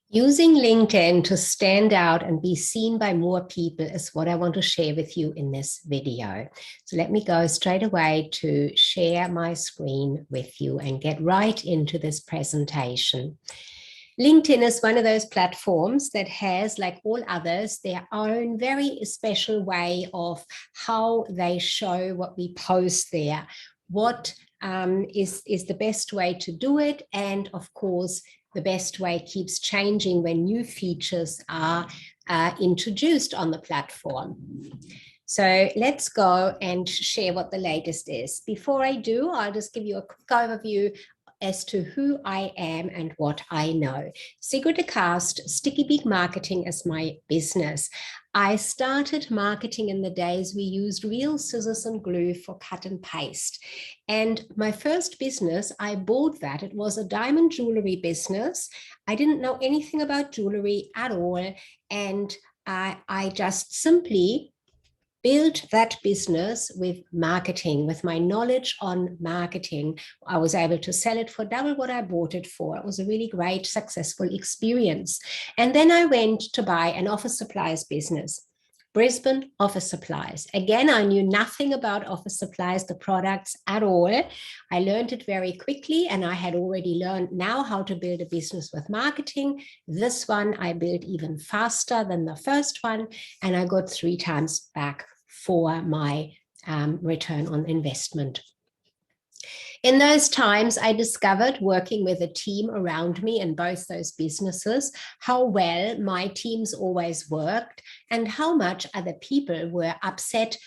Using LinkedIn to stand out and be seen by more people is what I want to share with you in this video. So let me go straight away to share my screen with you and get right into this presentation. LinkedIn is one of those platforms that has, like all others, their own very special way of how they show what we post there, what is the best way to do it, and of course, the best way keeps changing when new features are introduced on the platform. So let's go and share what the latest is. Before I do, I'll just give you a quick overview as to who I am and what I know. Sigrid de Cast, Sticky Beak Marketing is my business. I started marketing in the days we used real scissors and glue for cut and paste. And my first business, I bought that. It was a diamond jewelry business. I didn't know anything about jewelry at all. And I just simply built that business with marketing, with my knowledge on marketing. I was able to sell it for double what I bought it for. It was a really great, successful experience. And then I went to buy an office supplies business. Brisbane Office Supplies. Again, I knew nothing about office supplies, the products at all. I learned it very quickly, and I had already learned now how to build a business with marketing. This one I built even faster than the first one, and I got 3 times back for my return on investment. In those times, I discovered, working with a team around me in both those businesses, how well my teams always worked and how much other people were upset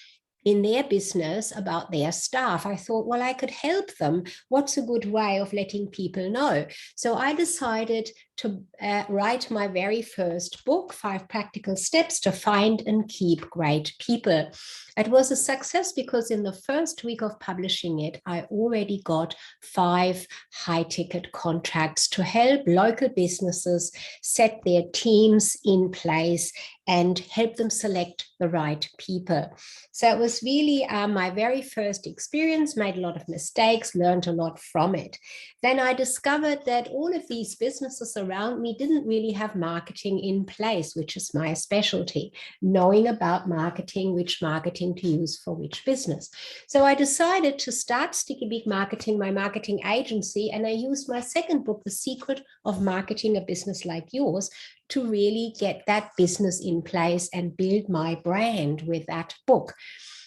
in their business about their staff. I thought, well, I could help them. What's a good way of letting people know? So I decided to write my very first book, 5 Practical Steps to Find and Keep Great People. It was a success because in the first week of publishing it, I already got 5 high-ticket contracts to help local businesses set their teams in place and help them select the right people. So it was really my very first experience, made a lot of mistakes, learned a lot from it. Then I discovered that all of these businesses around me didn't really have marketing in place, which is my specialty, knowing about marketing, which marketing to use for which business. So I decided to start Sticky Beak Marketing, my marketing agency, and I used my second book, The Secret of Marketing a Business Like Yours, to really get that business in place and build my brand with that book,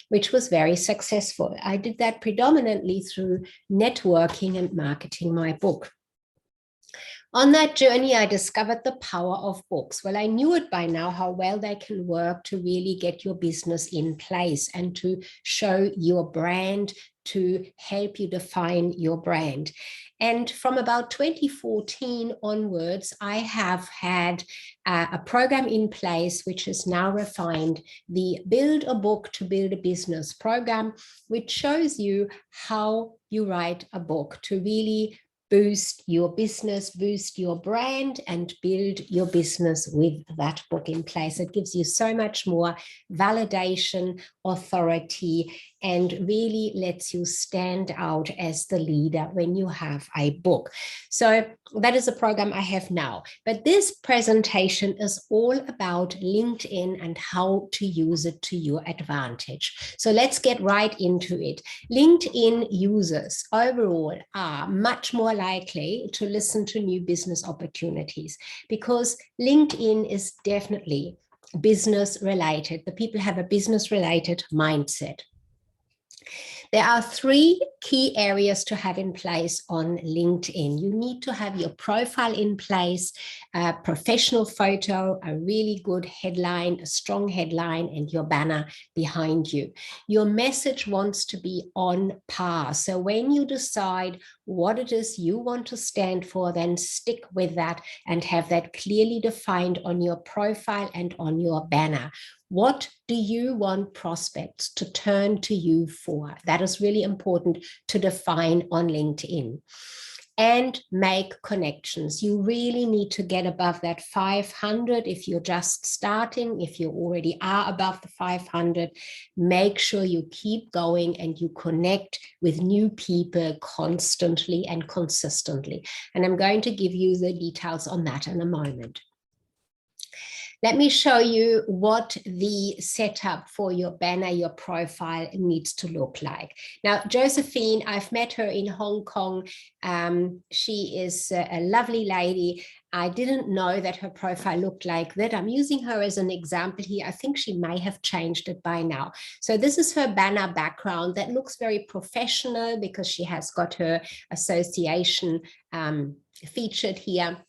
which was very successful. I did that predominantly through networking and marketing my book. On that journey, I discovered the power of books. Well, I knew it by now, how well they can work to really get your business in place and to show your brand, to help you define your brand. And from about 2014 onwards, I have had a program in place which is now refined, the Build a Book to Build a Business program, which shows you how you write a book to really boost your business, boost your brand, and build your business with that book in place. It gives you so much more validation, authority, and really lets you stand out as the leader when you have a book. So that is a program I have now. But this presentation is all about LinkedIn and how to use it to your advantage. So let's get right into it. LinkedIn users overall are much more likely to listen to new business opportunities because LinkedIn is definitely business related. The people have a business related mindset. There are 3 key areas to have in place on LinkedIn. You need to have your profile in place, a professional photo, a really good headline, a strong headline, and your banner behind you. Your message wants to be on par. So when you decide what it is you want to stand for, then stick with that and have that clearly defined on your profile and on your banner. What do you want prospects to turn to you for? That is really important to define on LinkedIn. and make connections. You really need to get above that 500 if you're just starting. If you already are above the 500, make sure you keep going and you connect with new people constantly and consistently. And I'm going to give you the details on that in a moment. Let me show you what the setup for your banner, your profile needs to look like. Now, Josephine, I've met her in Hong Kong. She is a lovely lady. I didn't know that her profile looked like that. I'm using her as an example here. I think she may have changed it by now. So this is her banner background that looks very professional because she has got her association featured here.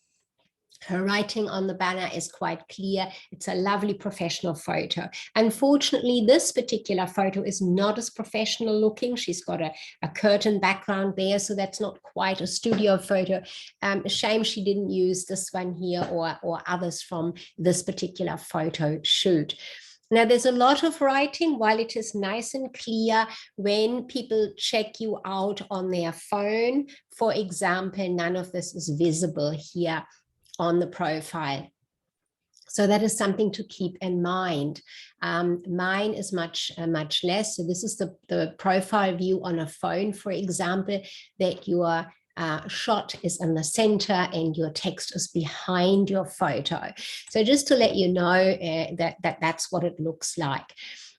Her writing on the banner is quite clear. It's a lovely professional photo. Unfortunately, this particular photo is not as professional looking. She's got a curtain background there, so that's not quite a studio photo. A shame she didn't use this one here or others from this particular photo shoot. Now, there's a lot of writing. While it is nice and clear, when people check you out on their phone, for example, none of this is visible here on the profile. So that is something to keep in mind. Mine is much less. So this is the profile view on a phone, for example, that your shot is in the center and your text is behind your photo. So just to let you know that's what it looks like.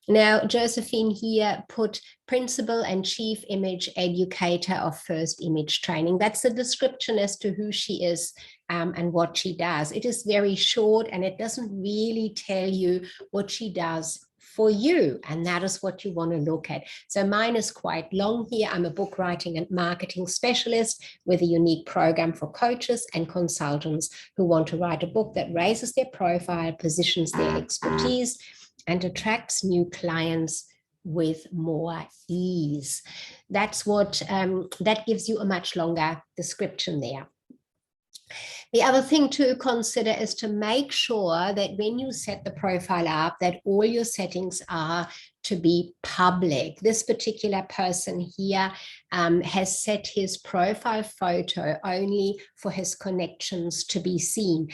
Now, Josephine here put Principal and Chief Image Educator of First Image Training. That's the description as to who she is and what she does. It is very short and it doesn't really tell you what she does for you, and that is what you want to look at. So mine is quite long here. I'm a book writing and marketing specialist with a unique program for coaches and consultants who want to write a book that raises their profile, positions their expertise, and attracts new clients with more ease. That's what, that gives you a much longer description there. The other thing to consider is to make sure that when you set the profile up, that all your settings are to be public. This particular person here has set his profile photo only for his connections to be seen.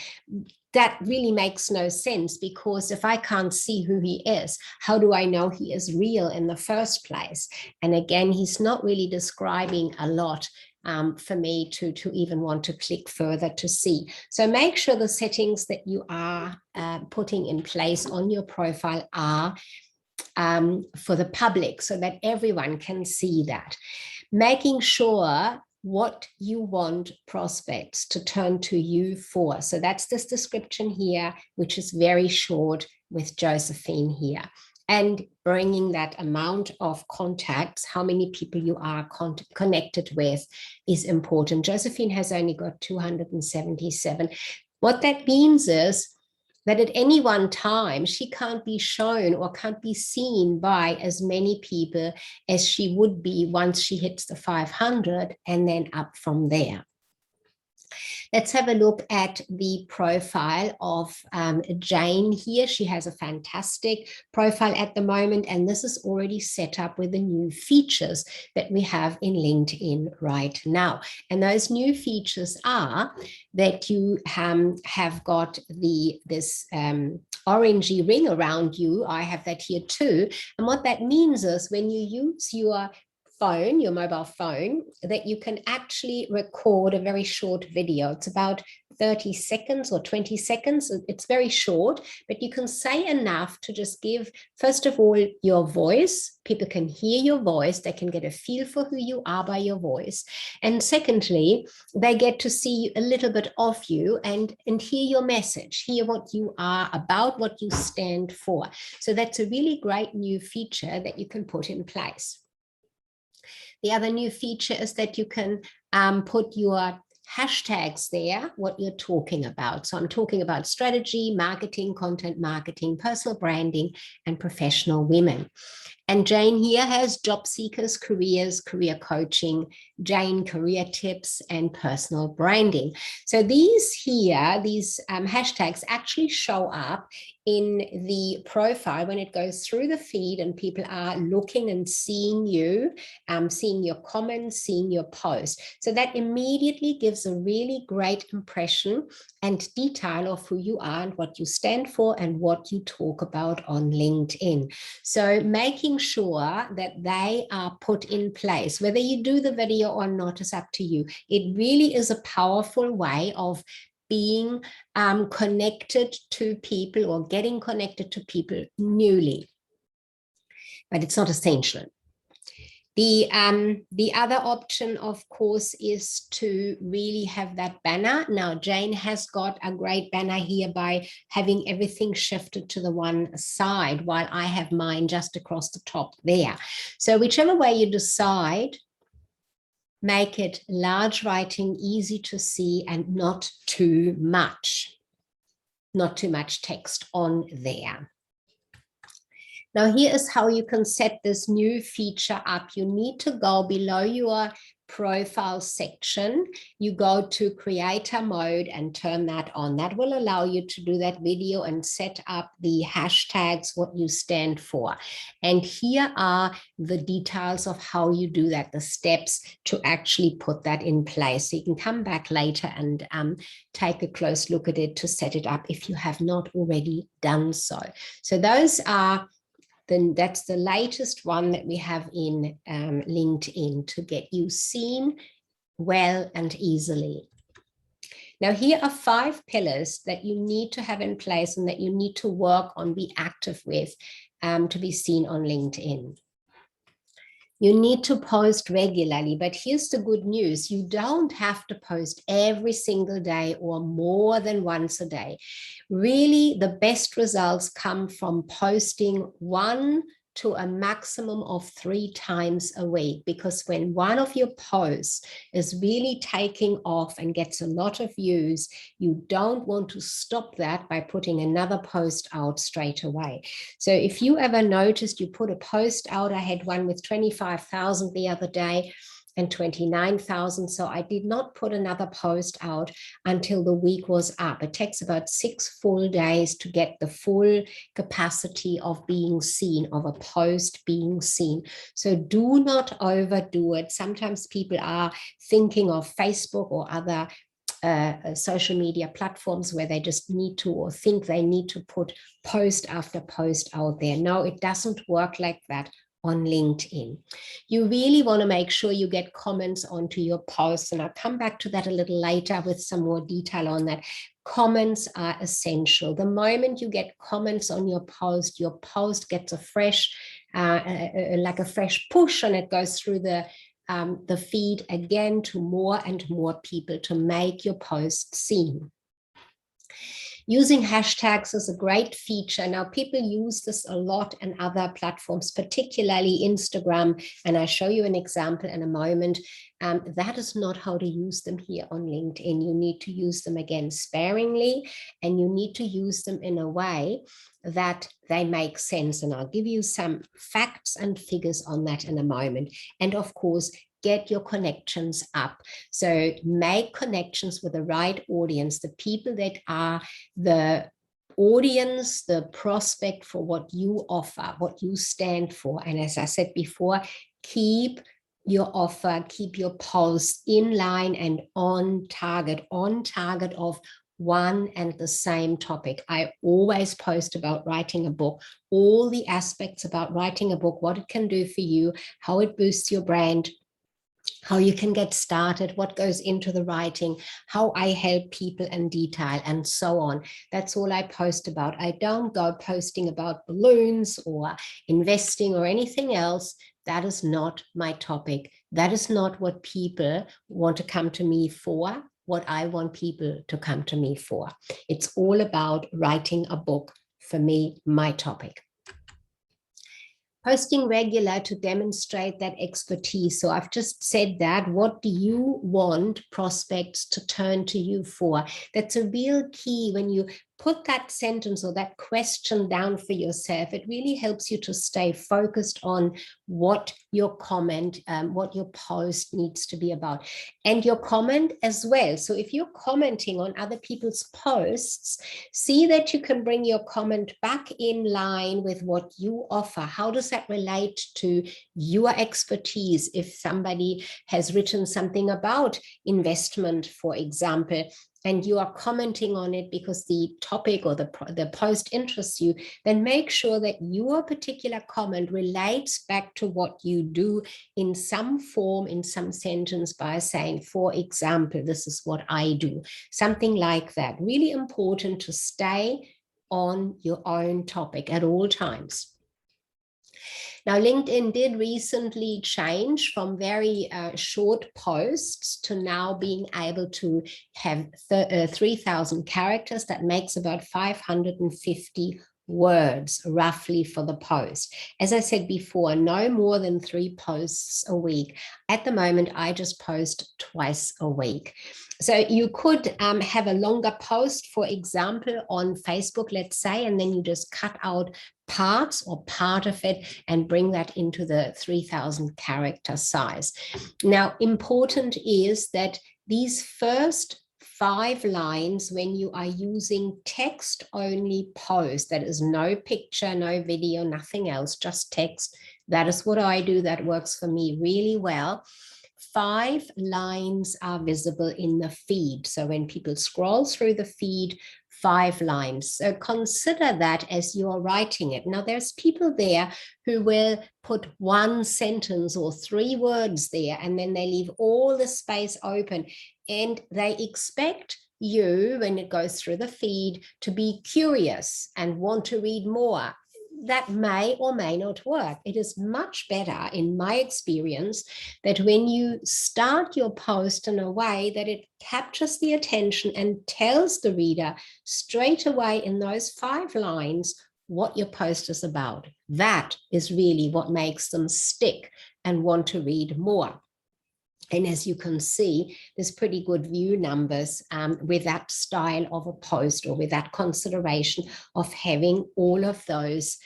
That really makes no sense, because if I can't see who he is, how do I know he is real in the first place? And again, he's not really describing a lot for me to even want to click further to see. So make sure the settings that you are putting in place on your profile are for the public, so that everyone can see that. Making sure what you want prospects to turn to you for. So that's this description here, which is very short with Josephine here. And bringing that amount of contacts, how many people you are connected with, is important. Josephine has only got 277. What that means is that at any one time, she can't be shown or can't be seen by as many people as she would be once she hits the 500 and then up from there. Let's have a look at the profile of Jane here. She has a fantastic profile at the moment, and this is already set up with the new features that we have in LinkedIn right now. And those new features are that you have got this orangey ring around you. I have that here too. And what that means is when you use your phone, your mobile phone, that you can actually record a very short video. It's about 30 seconds or 20 seconds. It's very short, but you can say enough to just give, first of all, your voice. People can hear your voice. They can get a feel for who you are by your voice. And secondly, they get to see a little bit of you and hear your message, hear what you are about, what you stand for. So that's a really great new feature that you can put in place. The other new feature is that you can put your hashtags there, what you're talking about. So I'm talking about strategy, marketing, content marketing, personal branding, and professional women. And Jane here has job seekers, careers, career coaching, Jane career tips, and personal branding. So these here, these hashtags actually show up in the profile when it goes through the feed and people are looking and seeing you, seeing your comments, seeing your post. So that immediately gives a really great impression and detail of who you are and what you stand for and what you talk about on LinkedIn. So making sure that they are put in place, whether you do the video or not is up to you. It really is a powerful way of being connected to people or getting connected to people newly, but it's not essential. The other option, of course, is to really have that banner. Now, Jane has got a great banner here by having everything shifted to the one side, while I have mine just across the top there. So whichever way you decide, make it large writing, easy to see, and not too much text on there. Now, here is how you can set this new feature up. You need to go below your profile section. You go to creator mode and turn that on. That will allow you to do that video and set up the hashtags, what you stand for. And here are the details of how you do that, the steps to actually put that in place. So you can come back later and take a close look at it to set it up if you have not already done so. So those are then that's the latest one that we have in LinkedIn to get you seen well and easily. Now, here are 5 pillars that you need to have in place and that you need to work on, be active with to be seen on LinkedIn. You need to post regularly, but here's the good news. You don't have to post every single day or more than once a day. Really, the best results come from posting 1 to a maximum of 3 times a week, because when one of your posts is really taking off and gets a lot of views, you don't want to stop that by putting another post out straight away. So if you ever noticed you put a post out, I had one with 25,000 the other day and 29,000. So I did not put another post out until the week was up. It takes about 6 full days to get the full capacity of being seen, of a post being seen. So do not overdo it. Sometimes people are thinking of Facebook or other social media platforms where they just need to or think they need to put post after post out there. No, it doesn't work like that on LinkedIn. You really want to make sure you get comments onto your posts, and I'll come back to that a little later with some more detail on that. Comments are essential. The moment you get comments on your post gets a fresh, like a fresh push, and it goes through the feed again to more and more people to make your post seen. Using hashtags is a great feature. Now, people use this a lot in other platforms, particularly Instagram, and I'll show you an example in a moment. That is not how to use them here on LinkedIn. You need to use them again sparingly, and you need to use them in a way that they make sense. And I'll give you some facts and figures on that in a moment. And of course, get your connections up. So make connections with the right audience, the people that are the audience, the prospect for what you offer, what you stand for. And as I said before, keep your offer, keep your posts in line and on target of one and the same topic. I always post about writing a book, all the aspects about writing a book, what it can do for you, how it boosts your brand, how you can get started, what goes into the writing, how I help people in detail, and so on. That's all I post about. I don't go posting about balloons or investing or anything else. That is not my topic. That is not what people want to come to me for, what I want people to come to me for. It's all about writing a book. For me, my topic. Posting regular to demonstrate that expertise. So I've just said that. What do you want prospects to turn to you for? That's a real key when you put that sentence or that question down for yourself, it really helps you to stay focused on what your comment, what your post needs to be about, and your comment as well. So if you're commenting on other people's posts, see that you can bring your comment back in line with what you offer. How does that relate to your expertise? If somebody has written something about investment, for example, and you are commenting on it because the topic or the post interests you, then make sure that your particular comment relates back to what you do in some form, in some sentence, by saying, for example, this is what I do. Something like that. Really important to stay on your own topic at all times. Now, LinkedIn did recently change from very short posts to now being able to have 3,000 characters. That makes about 550 words roughly for the post. As I said before, no more than 3 posts a week. At the moment, I just post twice a week. So you could have a longer post, for example, on Facebook, let's say, and then you just cut out parts or part of it and bring that into the 3,000 character size. Now, important is that these first 5 lines, when you are using text only post, that is no picture, no video, nothing else, just text. That is what I do. That works for me really well. 5 lines are visible in the feed. So when people scroll through the feed, 5 lines. So consider that as you're writing it. Now, there's people there who will put 1 sentence or 3 words there, and then they leave all the space open. And they expect you, when it goes through the feed, to be curious and want to read more. That may or may not work. It is much better, in my experience, that when you start your post in a way that it captures the attention and tells the reader straight away in those 5 lines what your post is about. That is really what makes them stick and want to read more. And as you can see, there's pretty good view numbers with that style of a post, or with that consideration of having all of those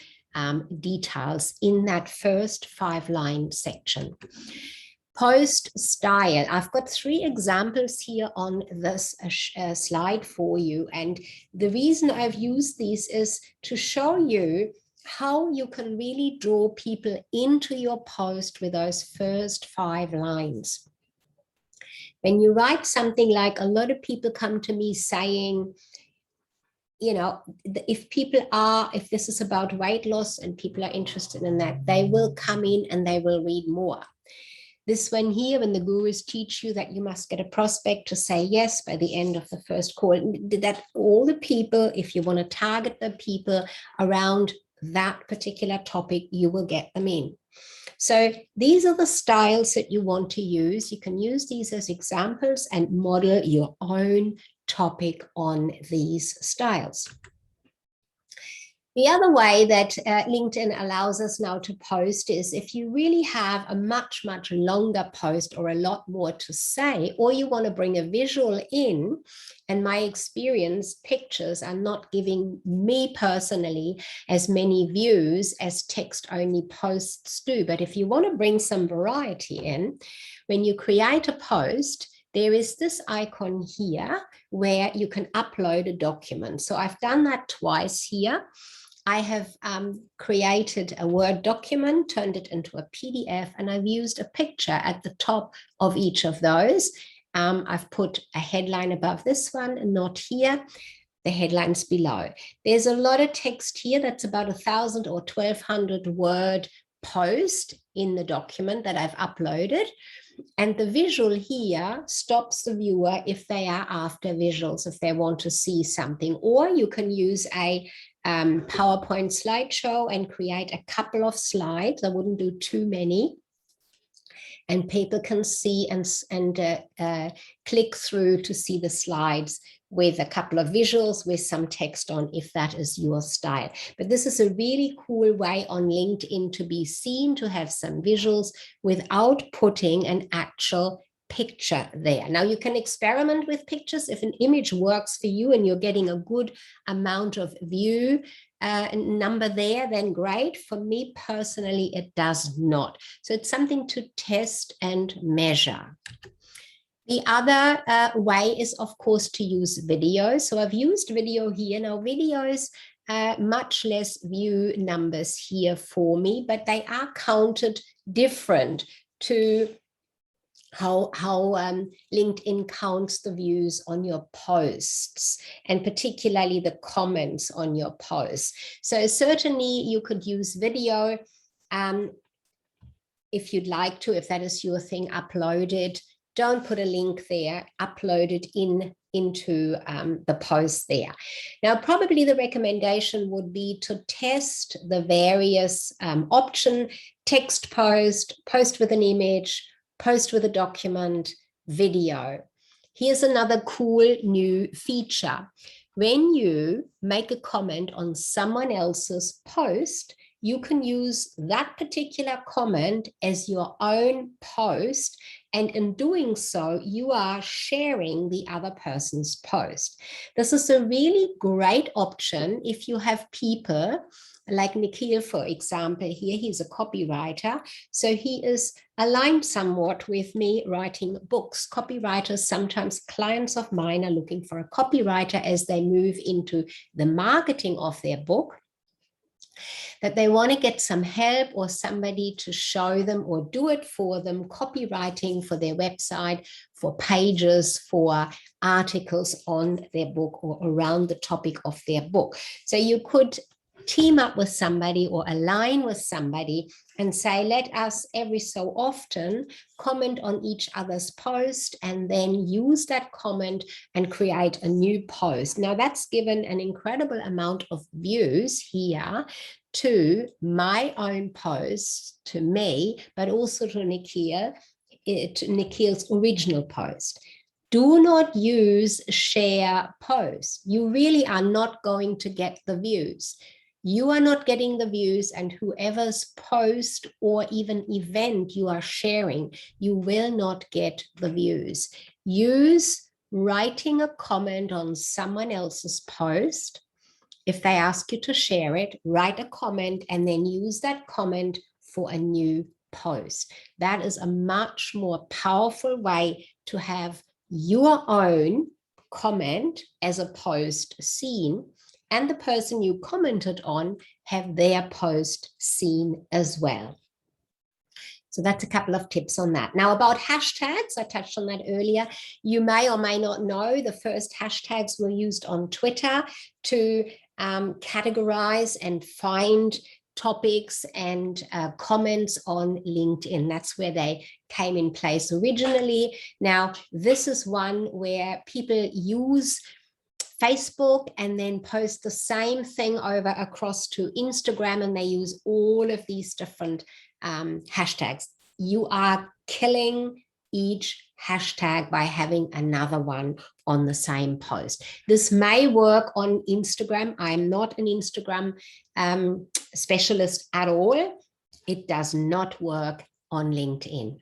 details in that first 5-line section. Post style. I've got 3 examples here on this slide for you. And the reason I've used these is to show you how you can really draw people into your post with those first 5 lines. When you write something like, a lot of people come to me saying, you know, if this is about weight loss and people are interested in that, they will come in and they will read more. This one here, when the gurus teach you that you must get a prospect to say yes by the end of the first call, that all the people, if you want to target the people around that particular topic, you will get them in. So these are the styles that you want to use. You can use these as examples and model your own topic on these styles. The other way that LinkedIn allows us now to post is if you really have a much, much longer post or a lot more to say, or you want to bring a visual in, and my experience, pictures are not giving me personally as many views as text-only posts do. But if you want to bring some variety in, when you create a post, there is this icon here where you can upload a document. So I've done that twice here. I have created a Word document, turned it into a PDF, and I've used a picture at the top of each of those. I've put a headline above this one and not here, the headlines below. There's a lot of text here. That's about 1,000 or 1,200 word post in the document that I've uploaded. And the visual here stops the viewer if they are after visuals, if they want to see something. Or you can use a PowerPoint slideshow and create a couple of slides. I wouldn't do too many. And people can see and click through to see the slides with a couple of visuals with some text on, if that is your style. But this is a really cool way on LinkedIn to be seen, to have some visuals without putting an actual picture there. Now you can experiment with pictures. If an image works for you and you're getting a good amount of view number there, then great. For me personally, it does not. So it's something to test and measure. The other way is, of course, to use video. So I've used video here. Now videos, much less view numbers here for me, but they are counted different to how LinkedIn counts the views on your posts, and particularly the comments on your posts. So certainly you could use video if you'd like to, if that is your thing, upload it. Don't put a link there, upload it into the post there. Now, probably the recommendation would be to test the various option: text post, post with an image, post with a document, video. Here's another cool new feature. When you make a comment on someone else's post, you can use that particular comment as your own post, and in doing so, you are sharing the other person's post. This is a really great option if you have people like Nikhil, for example. Here he's a copywriter, so he is aligned somewhat with me writing books. Copywriters, sometimes clients of mine, are looking for a copywriter as they move into the marketing of their book, that they want to get some help or somebody to show them or do it for them, copywriting for their website, for pages, for articles on their book or around the topic of their book. So you could team up with somebody or align with somebody and say, let us every so often comment on each other's post and then use that comment and create a new post. Now that's given an incredible amount of views here to my own posts, to me, but also to Nikhil, to Nikhil's original post. Do not use share posts. You really are not going to get the views. You are not getting the views, and whoever's post or even event you are sharing, you will not get the views. Use writing a comment on someone else's post. If they ask you to share it, write a comment and then use that comment for a new post. That is a much more powerful way to have your own comment as a post seen, and the person you commented on have their post seen as well. So that's a couple of tips on that. Now about hashtags, I touched on that earlier. You may or may not know the first hashtags were used on Twitter to categorize and find topics and comments on LinkedIn. That's where they came in place originally. Now, this is one where people use Facebook and then post the same thing over across to Instagram, and they use all of these different hashtags. You are killing each hashtag by having another one on the same post. This may work on Instagram. I'm not an Instagram specialist at all. It does not work on LinkedIn.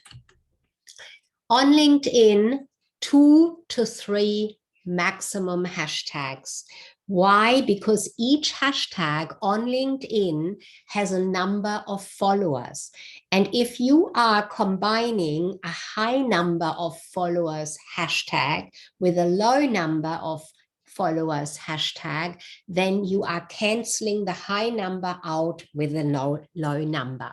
On LinkedIn, 2 to 3 maximum hashtags. Why? Because each hashtag on LinkedIn has a number of followers. And if you are combining a high number of followers hashtag with a low number of followers hashtag, then you are canceling the high number out with a low number.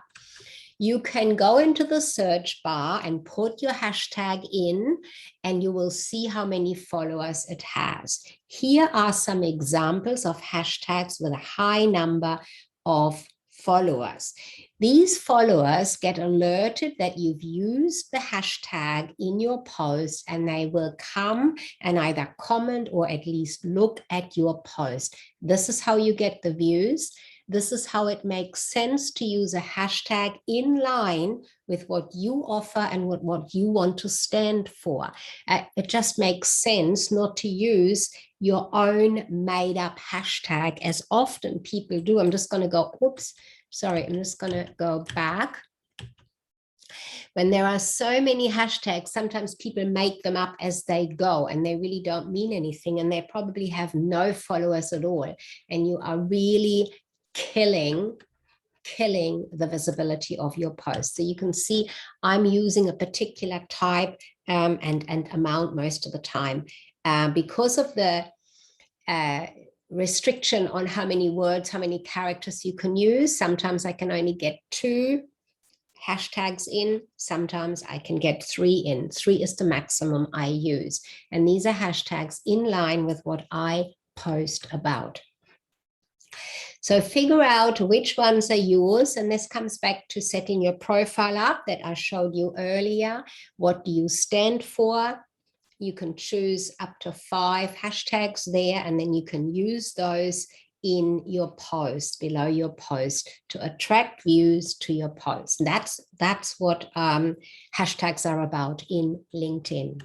You can go into the search bar and put your hashtag in, and you will see how many followers it has. Here are some examples of hashtags with a high number of followers. These followers get alerted that you've used the hashtag in your post, and they will come and either comment or at least look at your post. This is how you get the views. This is how it makes sense to use a hashtag in line with what you offer and what you want to stand for. It just makes sense not to use your own made up hashtag as often people do. I'm just going to go, oops, sorry, I'm just going to go back. When there are so many hashtags, sometimes people make them up as they go and they really don't mean anything, and they probably have no followers at all. And you are really killing the visibility of your post. So you can see I'm using a particular type and amount most of the time because of the restriction on how many words, how many characters you can use. Sometimes I can only get 2 hashtags in, sometimes I can get 3 in. 3 is the maximum I use. And these are hashtags in line with what I post about. So figure out which ones are yours. And this comes back to setting your profile up that I showed you earlier. What do you stand for? You can choose up to 5 hashtags there, and then you can use those in your post, below your post, to attract views to your post. That's what hashtags are about in LinkedIn.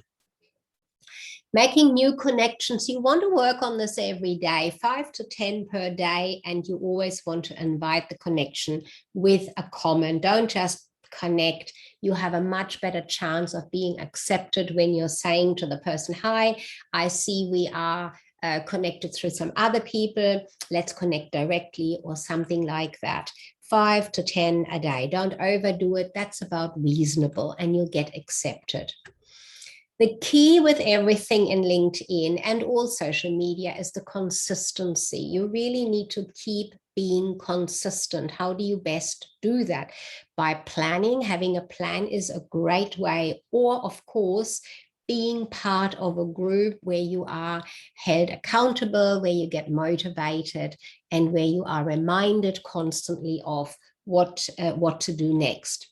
Making new connections. You want to work on this every day, 5 to 10 per day, and you always want to invite the connection with a comment. Don't just connect. You have a much better chance of being accepted when you're saying to the person, hi, I see we are connected through some other people. Let's connect directly, or something like that. 5 to 10 a day. Don't overdo it. That's about reasonable, and you'll get accepted. The key with everything in LinkedIn and all social media is the consistency. You really need to keep being consistent. How do you best do that? By planning. Having a plan is a great way, or of course, being part of a group where you are held accountable, where you get motivated, and where you are reminded constantly of what to do next.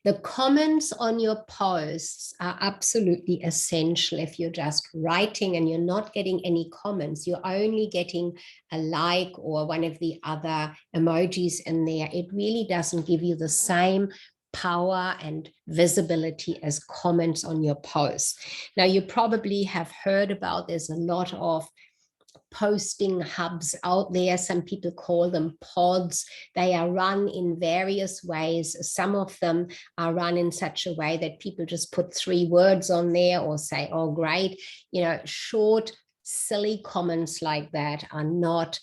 The comments on your posts are absolutely essential. If you're just writing and you're not getting any comments, you're only getting a like or one of the other emojis in there, it really doesn't give you the same power and visibility as comments on your posts. Now, you probably have heard about, there's a lot of posting hubs out there. Some people call them pods. They are run in various ways. Some of them are run in such a way that people just put 3 words on there or say, oh, great. Short, silly comments like that are not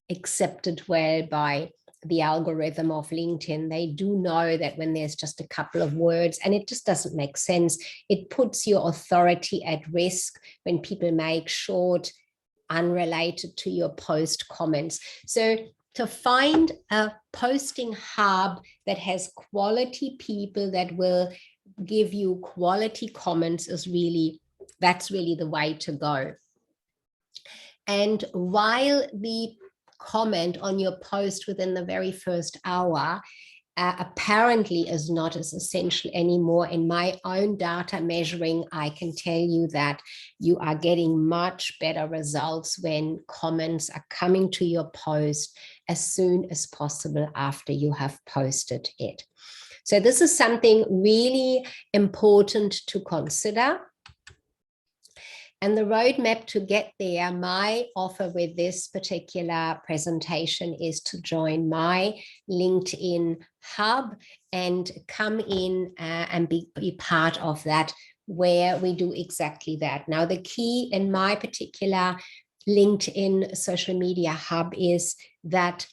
accepted well by the algorithm of LinkedIn. They do know that when there's just a couple of words and it just doesn't make sense, it puts your authority at risk when people make short, unrelated to your post comments. So to find a posting hub that has quality people that will give you quality comments that's really the way to go. And while the comment on your post within the very first hour apparently is not as essential anymore, in my own data measuring, I can tell you that you are getting much better results when comments are coming to your post as soon as possible after you have posted it. So this is something really important to consider. And the roadmap to get there, my offer with this particular presentation is to join my LinkedIn hub and come in and be part of that, where we do exactly that. Now, the key in my particular LinkedIn social media hub is that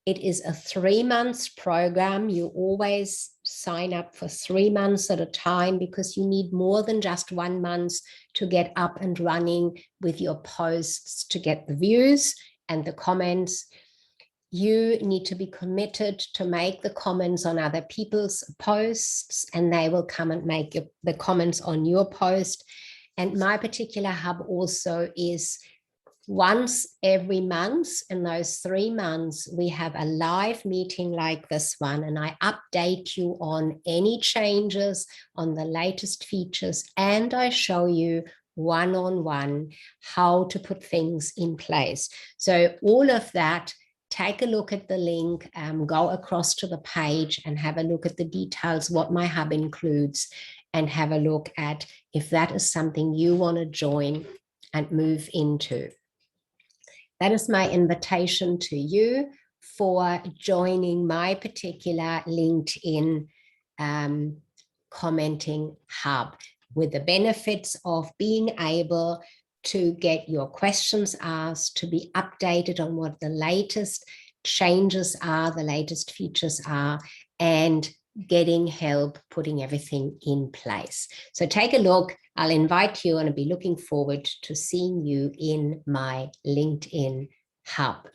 it is a 3-month program. You always sign up for 3 months at a time, because you need more than just 1 month to get up and running with your posts, to get the views and the comments. You need to be committed to make the comments on other people's posts, and they will come and make the comments on your post. And my particular hub also is once every month. In those 3 months, we have a live meeting like this one, and I update you on any changes, on the latest features, and I show you one-on-one how to put things in place. So all of that, take a look at the link, go across to the page and have a look at the details, what my hub includes, and have a look at if that is something you want to join and move into. That is my invitation to you for joining my particular LinkedIn commenting hub, with the benefits of being able to get your questions asked, to be updated on what the latest changes are, the latest features are, and getting help putting everything in place. So take a look. I'll invite you, and I'll be looking forward to seeing you in my LinkedIn hub.